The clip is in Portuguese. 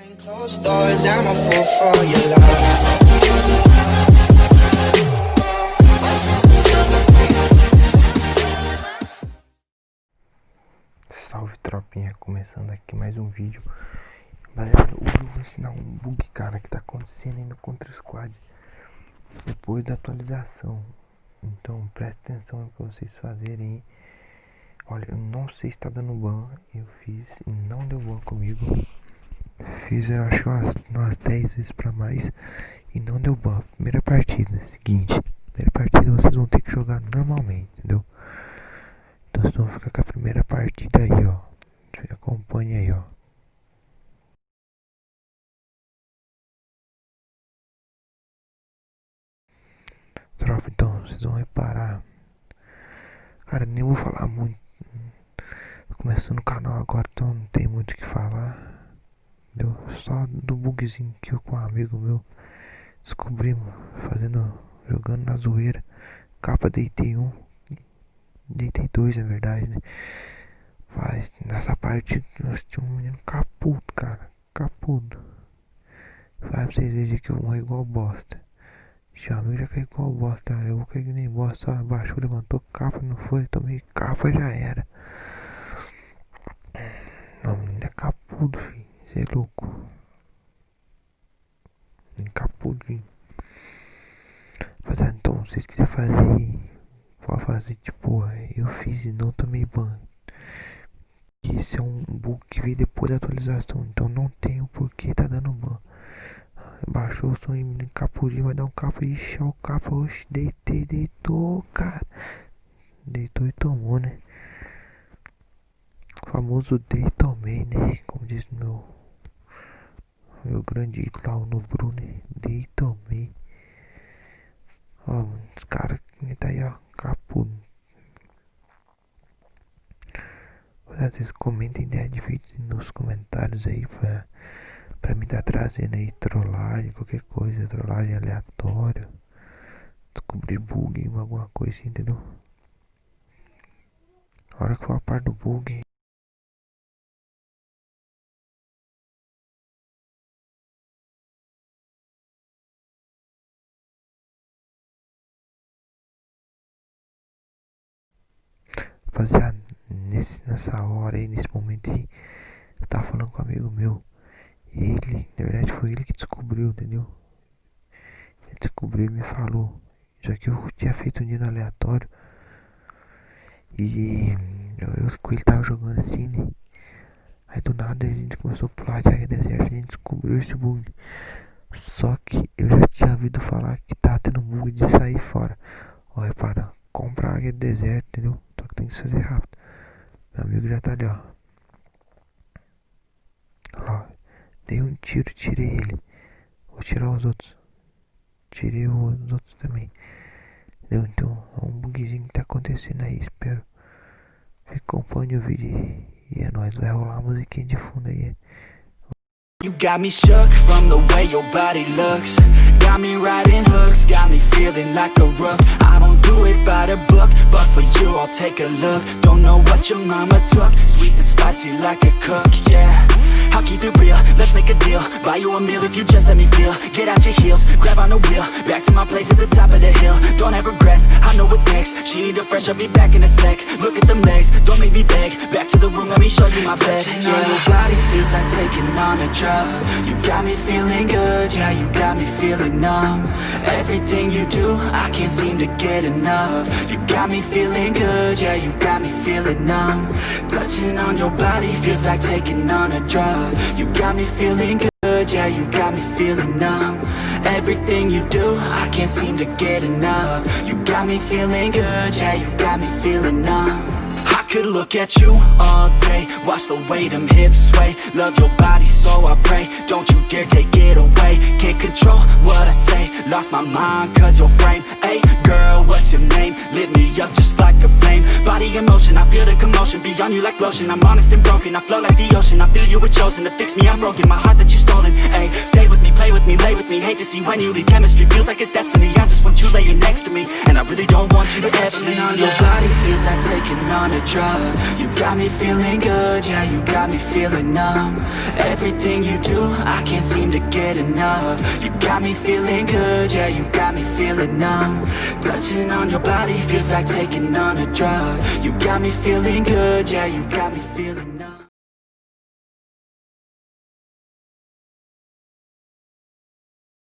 Closed doors, I'm a fool for your love. Salve tropinha, começando aqui mais um vídeo. Galera, hoje eu vou ensinar um bug, cara, que tá acontecendo aí no Contra Squad depois da atualização. Então presta atenção pra vocês fazerem. Olha, eu não sei se tá dando ban. Eu fiz e não deu ban comigo. Fiz, eu acho, umas 10 vezes pra mais e não deu ban. Primeira partida, seguinte, primeira partida vocês vão ter que jogar normalmente, entendeu? Então vocês vão ficar com a primeira partida aí, ó. Você acompanha aí, ó. Tropa, então vocês vão reparar. Cara, nem vou falar muito. Tô começando o canal agora, então não tem muito o que falar. Entendeu? Só do bugzinho que eu com um amigo meu descobrimos jogando na zoeira. Capa deitei 1, deitei 2 na verdade, né? Mas nessa parte nós tínhamos um menino capudo, cara. Capudo. Fala pra vocês verem que eu morri igual bosta. Seu amigo já caiu igual bosta. Eu vou cair nem bosta. Só abaixou, levantou capa, não foi. Tomei capa, já era. Não, menino é capudo, filho. Você é louco. Nem capudinho. Rapaziada, então, se vocês quiserem fazer aí, pode fazer tipo, eu fiz e não tomei ban. Esse é um bug que veio depois da atualização, então não tem o porquê tá dando ban. Baixou o som em capudinho, vai dar um capa, ixi, o capa, oxe, deitou, cara. Deitou e tomou, né? O famoso dei e tomei, né? Como diz meu grande ídolo no Bruno, né? Dei e tomei. Ó, os caras que tá aí, ó, capudo. Às vezes comentem ideia de vídeo nos comentários aí pra me tá trazendo aí trollagem, qualquer coisa, trollagem aleatória. Descobrir bug, alguma coisa assim, entendeu? A hora que for a parte do bug. Rapaziada, nessa hora aí, nesse momento aí, eu tava falando com um amigo meu. Ele, na verdade foi ele que descobriu, entendeu? Ele descobriu e me falou. Já que eu tinha feito um dia no aleatório. E eu com ele tava jogando assim, né? Aí do nada a gente começou a pular de área deserta. A gente descobriu esse bug. Só que eu já tinha ouvido falar que tá tendo bug de sair fora. Ó, repara, compra águia do deserto, entendeu? Só que tem que fazer rápido. Meu amigo já tá ali, ó. Olha lá, dei um tiro, tirei ele. Vou tirar os outros. Tirei os outros também. Entendeu? Então é um bugzinho que tá acontecendo aí, espero. Acompanhe o vídeo e é nóis, vai rolar a musiquinha de fundo aí. You got me shook from the way your body looks. Got me riding hooks, got me feeling like a rook. I don't do it by the book, but for you I'll take a look. Don't know what your mama took, sweet and spicy like a cook, yeah. I'll keep it real, let's make a deal. Buy you a meal if you just let me feel. Get out your heels, grab on the wheel. Back to my place at the top of the hill. Don't have regrets, I know what's next. She need a fresh, I'll be back in a sec. Look at them legs, don't make me beg. Back to the room, let me show you my bed. Touching on your body feels like taking on a drug. You got me feeling good, yeah, you got me feeling numb. Everything you do, I can't seem to get enough. You got me feeling good, yeah, you got me feeling numb. Touching on your body feels like taking on a drug. You got me feeling good, yeah, you got me feeling numb. Everything you do, I can't seem to get enough. You got me feeling good, yeah, you got me feeling numb. I could look at you all day, watch the way them hips sway. Love your body so I pray, don't you dare take it away. Can't control what I say, lost my mind cause your frame. Hey girl, what's your name? Lit me up just like a flame. Body in motion, I feel the commotion. Beyond you like lotion, I'm honest and broken. I flow like the ocean, I feel you were chosen. To fix me, I'm broken, my heart that you stolen. Hey, stay with me, play with me, lay with me. Hate to see when you leave, chemistry feels like it's destiny. I just want you laying next to me, and I really don't want you to ever leave. On your body feels like taking on a drug. You got me feeling good, yeah, you got me feeling numb. Everything everything you do, I can't seem to get enough. You got me feeling good, yeah, you got me feeling numb. Touching on your body feels like taking on a drug. You got me feeling good, yeah, you got me feeling numb.